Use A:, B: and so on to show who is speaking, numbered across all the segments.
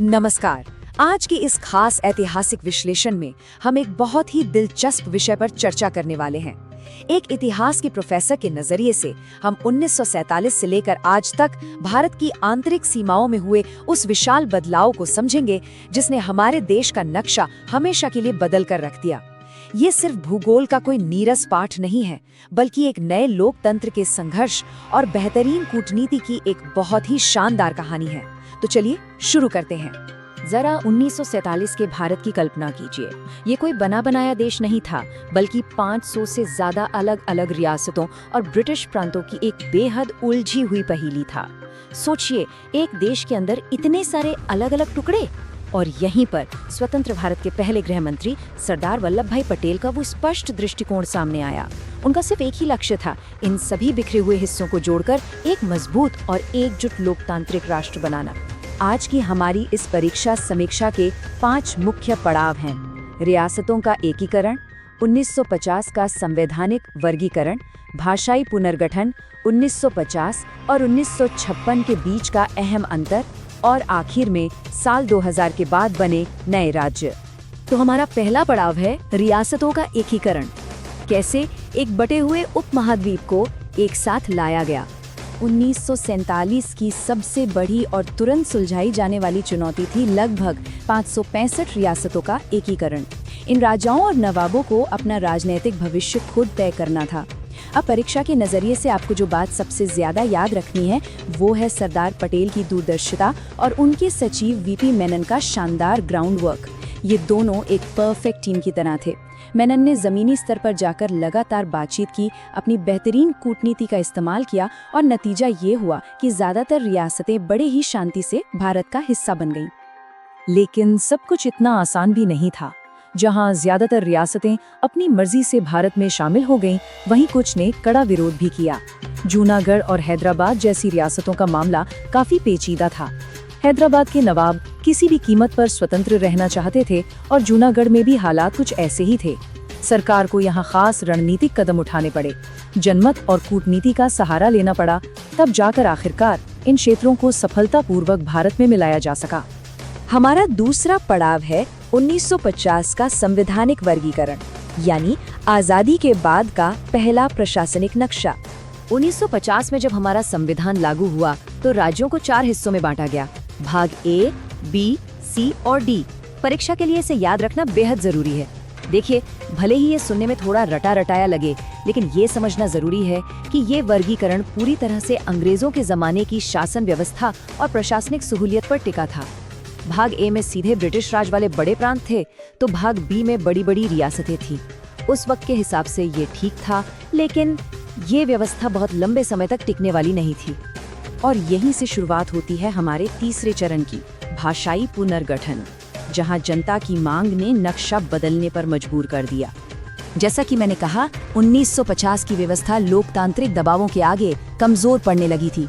A: नमस्कार। आज की इस खास ऐतिहासिक विश्लेषण में हम एक बहुत ही दिलचस्प विषय पर चर्चा करने वाले हैं। एक इतिहास के प्रोफेसर के नजरिए से हम 1947 से लेकर आज तक भारत की आंतरिक सीमाओं में हुए उस विशाल बदलाव को समझेंगे जिसने हमारे देश का नक्शा हमेशा के लिए बदल कर रख दिया। ये सिर्फ भूगोल का कोई नीरस पाठ नहीं है, बल्कि एक नए लोकतंत्र के संघर्ष और बेहतरीन कूटनीति की एक बहुत ही शानदार कहानी है। तो चलिए शुरू करते हैं।
B: जरा 1947 के भारत की कल्पना कीजिए। ये कोई बना बनाया देश नहीं था, बल्कि 500 से ज्यादा अलग अलग रियासतों और ब्रिटिश प्रांतों की एक बेहद उलझी हुई पहेली था। सोचिए, एक देश के अंदर इतने सारे अलग अलग टुकड़े। और यहीं पर स्वतंत्र भारत के पहले गृह मंत्री सरदार वल्लभ भाई पटेल का वो स्पष्ट दृष्टिकोण सामने आया। उनका सिर्फ एक ही लक्ष्य था, इन सभी बिखरे हुए हिस्सों को जोड़कर एक मजबूत और एकजुट लोकतांत्रिक राष्ट्र बनाना। आज की हमारी इस परीक्षा समीक्षा के 5 मुख्य पड़ाव हैं। रियासतों का एकीकरण, 1950 का संवैधानिक वर्गीकरण, भाषाई पुनर्गठन, 1950 और 1956 के बीच का अहम अंतर, और आखिर में साल 2000 के बाद बने नए राज्य। तो हमारा पहला पड़ाव है रियासतों का एकीकरण। कैसे एक बटे हुए उपमहाद्वीप को एक साथ लाया गया। 1947 की सबसे बड़ी और तुरंत सुलझाई जाने वाली चुनौती थी लगभग 565 रियासतों का एकीकरण। इन राजाओं और नवाबों को अपना राजनीतिक भविष्य खुद तय करना था। अब परीक्षा के नजरिए से आपको जो बात सबसे ज्यादा याद रखनी है वो है सरदार पटेल की दूरदर्शिता और उनके सचिव वीपी मेनन का शानदार ग्राउंड वर्क। ये दोनों एक परफेक्ट टीम की तरह थे। मेनन ने जमीनी स्तर पर जाकर लगातार बातचीत की, अपनी बेहतरीन कूटनीति का इस्तेमाल किया और नतीजा ये हुआ कि ज्यादातर रियासतें बड़े ही शांति से भारत का हिस्सा बन गईं। लेकिन सब कुछ इतना आसान भी नहीं था। जहां ज्यादातर रियासतें अपनी मर्जी से भारत में शामिल हो गईं, वहीं कुछ ने कड़ा विरोध भी किया। जूनागढ़ और हैदराबाद जैसी रियासतों का मामला काफी पेचीदा था। हैदराबाद के नवाब किसी भी कीमत पर स्वतंत्र रहना चाहते थे और जूनागढ़ में भी हालात कुछ ऐसे ही थे। सरकार को यहाँ खास रणनीतिक कदम उठाने पड़े, जनमत और कूटनीति का सहारा लेना पड़ा। तब जाकर आखिरकार इन क्षेत्रों को सफलतापूर्वक भारत में मिलाया जा सका।
A: हमारा दूसरा पड़ाव है 1950 का संवैधानिक वर्गीकरण, यानी आजादी के बाद का पहला प्रशासनिक नक्शा।
B: 1950 में जब हमारा संविधान लागू हुआ तो राज्यों को 4 हिस्सों में बांटा गया, भाग ए, बी, सी और डी। परीक्षा के लिए इसे याद रखना बेहद जरूरी है। देखिए, भले ही ये सुनने में थोड़ा रटा रटाया लगे, लेकिन ये समझना जरूरी है कि ये वर्गीकरण पूरी तरह से अंग्रेजों के जमाने की शासन व्यवस्था और प्रशासनिक सहूलियत पर टिका था। भाग ए में सीधे ब्रिटिश राज वाले बड़े प्रांत थे, तो भाग बी में बड़ी बड़ी रियासतें थी। उस वक्त के हिसाब से ये ठीक था, लेकिन ये व्यवस्था बहुत लंबे समय तक टिकने वाली नहीं थी।
A: और यहीं से शुरुआत होती है हमारे तीसरे चरण की, भाषाई पुनर्गठन, जहां जनता की मांग ने नक्शा बदलने पर मजबूर कर दिया। जैसा कि मैंने कहा, 1950 की व्यवस्था लोकतांत्रिक दबावों के आगे कमजोर पड़ने लगी थी।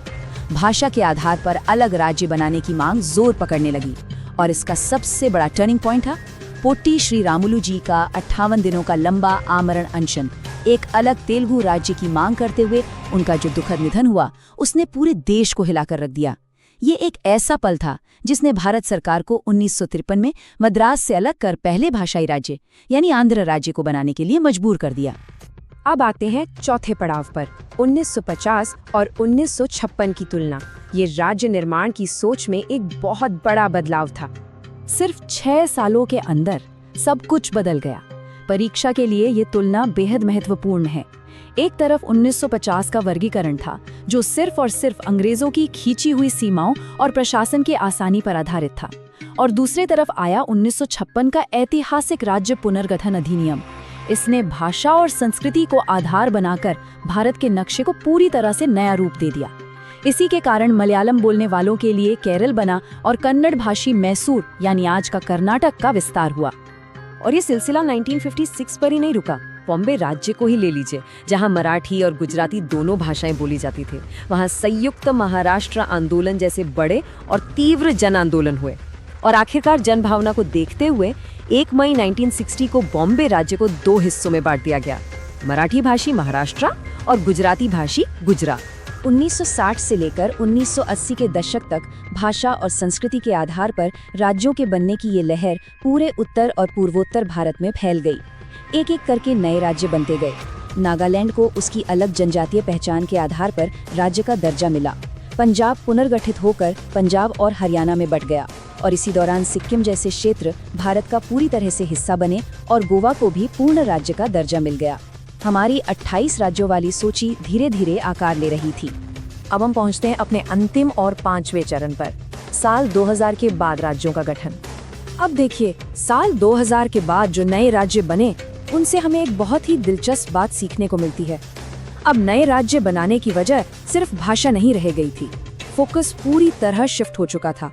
A: भाषा के आधार पर अलग राज्य बनाने की मांग जोर पकड़ने लगी, और इसका सबसे बड़ा टर्निंग पॉइंट था पोट्टी श्री रामुलु जी का 58 दिनों का लंबा आमरण अनशन। एक अलग तेलुगु राज्य की मांग करते हुए उनका जो दुखद निधन हुआ, उसने पूरे देश को हिलाकर रख दिया। ये एक ऐसा पल था जिसने भारत सरकार को 1953 में मद्रास से अलग कर पहले भाषाई राज्य यानी आंध्र राज्य को बनाने के लिए मजबूर कर दिया। अब आते हैं चौथे पड़ाव पर, 1950 और 1956 की तुलना। ये राज्य निर्माण की सोच में एक बहुत बड़ा बदलाव था। सिर्फ 6 सालों के अंदर सब कुछ बदल गया। परीक्षा के लिए ये तुलना बेहद महत्वपूर्ण है। एक तरफ 1950 का वर्गीकरण था, जो सिर्फ और सिर्फ अंग्रेजों की खींची हुई सीमाओं और प्रशासन के आसानी पर आधारित था, और दूसरी तरफ आया 1956 का ऐतिहासिक राज्य पुनर्गठन अधिनियम। इसने भाषा और संस्कृति को आधार बनाकर भारत के नक्शे को पूरी तरह से नया रूप दे दिया। इसी के कारण मलयालम बोलने वालों के लिए केरल बना और कन्नड़ भाषी मैसूर यानी आज का कर्नाटक का विस्तार हुआ। और ये सिलसिला 1956 पर ही नहीं रुका। बॉम्बे राज्य को ही ले लीजिए, जहां मराठी और गुजराती दोनों भाषाएं बोली जाती थी। वहां संयुक्त महाराष्ट्र आंदोलन जैसे बड़े और तीव्र जन आंदोलन हुए, और आखिरकार जनभावना को देखते हुए 1 मई 1960 को बॉम्बे राज्य को 2 हिस्सों में बांट दिया गया, मराठी भाषी महाराष्ट्र और गुजराती भाषी गुजरात।
B: 1960 से लेकर 1980 के दशक तक भाषा और संस्कृति के आधार पर राज्यों के बनने की ये लहर पूरे उत्तर और पूर्वोत्तर भारत में फैल गई। एक एक करके नए राज्य बनते गए। नागालैंड को उसकी अलग जनजातीय पहचान के आधार पर राज्य का दर्जा मिला। पंजाब पुनर्गठित होकर पंजाब और हरियाणा में बट गया और इसी दौरान सिक्किम जैसे क्षेत्र भारत का पूरी तरह से हिस्सा बने और गोवा को भी पूर्ण राज्य का दर्जा मिल गया। हमारी 28 राज्यों वाली सूची धीरे धीरे आकार ले रही थी। अब हम पहुंचते हैं अपने अंतिम और 5वें चरण पर, साल 2000 के बाद राज्यों का गठन। अब देखिए, साल 2000 के बाद जो नए राज्य बने उनसे हमें एक बहुत ही दिलचस्प बात सीखने को मिलती है। अब नए राज्य बनाने की वजह सिर्फ भाषा नहीं रह गई थी, फोकस पूरी तरह शिफ्ट हो चुका था।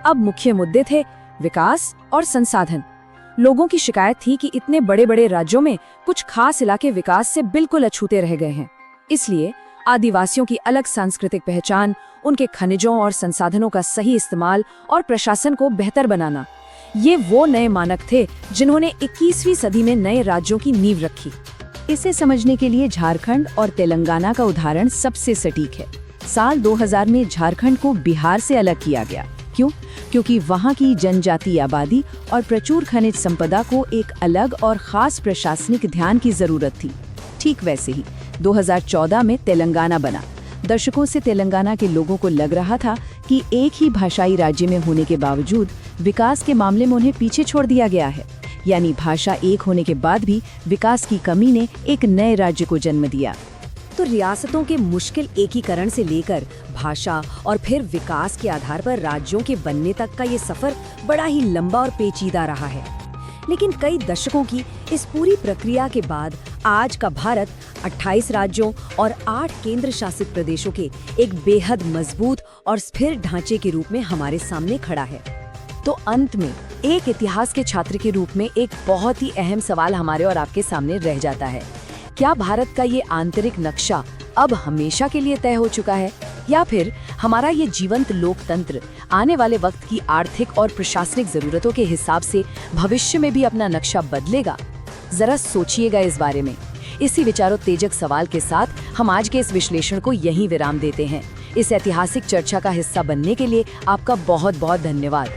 B: अब मुख्य मुद्दे थे विकास और संसाधन। लोगों की शिकायत थी कि इतने बड़े बड़े राज्यों में कुछ खास इलाके विकास से बिल्कुल अछूते रह गए हैं। इसलिए आदिवासियों की अलग सांस्कृतिक पहचान, उनके खनिजों और संसाधनों का सही इस्तेमाल और प्रशासन को बेहतर बनाना, ये वो नए मानक थे जिन्होंने 21वीं सदी में नए राज्यों की नींव रखी। इसे समझने के लिए झारखंड और तेलंगाना का उदाहरण सबसे सटीक है। साल 2000 में झारखंड को बिहार से अलग किया गया। क्यों? क्योंकि वहाँ की जनजातीय आबादी और प्रचुर खनिज संपदा को एक अलग और खास प्रशासनिक ध्यान की जरूरत थी। ठीक वैसे ही 2014 में तेलंगाना बना। दशकों से तेलंगाना के लोगों को लग रहा था कि एक ही भाषाई राज्य में होने के बावजूद विकास के मामले में उन्हें पीछे छोड़ दिया गया है। यानी भाषा एक होने के बाद भी विकास की कमी ने एक नए राज्य को जन्म दिया। तो रियासतों के मुश्किल एकीकरण से लेकर भाषा और फिर विकास के आधार पर राज्यों के बनने तक का ये सफर बड़ा ही लंबा और पेचीदा रहा है। लेकिन कई दशकों की इस पूरी प्रक्रिया के बाद आज का भारत 28 राज्यों और 8 केंद्र शासित प्रदेशों के एक बेहद मजबूत और स्थिर ढांचे के रूप में हमारे सामने खड़ा है। तो अंत में एक इतिहास के छात्र के रूप में एक बहुत ही अहम सवाल हमारे और आपके सामने रह जाता है। क्या भारत का ये आंतरिक नक्शा अब हमेशा के लिए तय हो चुका है, या फिर हमारा ये जीवंत लोकतंत्र आने वाले वक्त की आर्थिक और प्रशासनिक जरूरतों के हिसाब से भविष्य में भी अपना नक्शा बदलेगा? जरा सोचिएगा इस बारे में। इसी विचारोत्तेजक सवाल के साथ हम आज के इस विश्लेषण को यहीं विराम देते हैं। इस ऐतिहासिक चर्चा का हिस्सा बनने के लिए आपका बहुत बहुत धन्यवाद।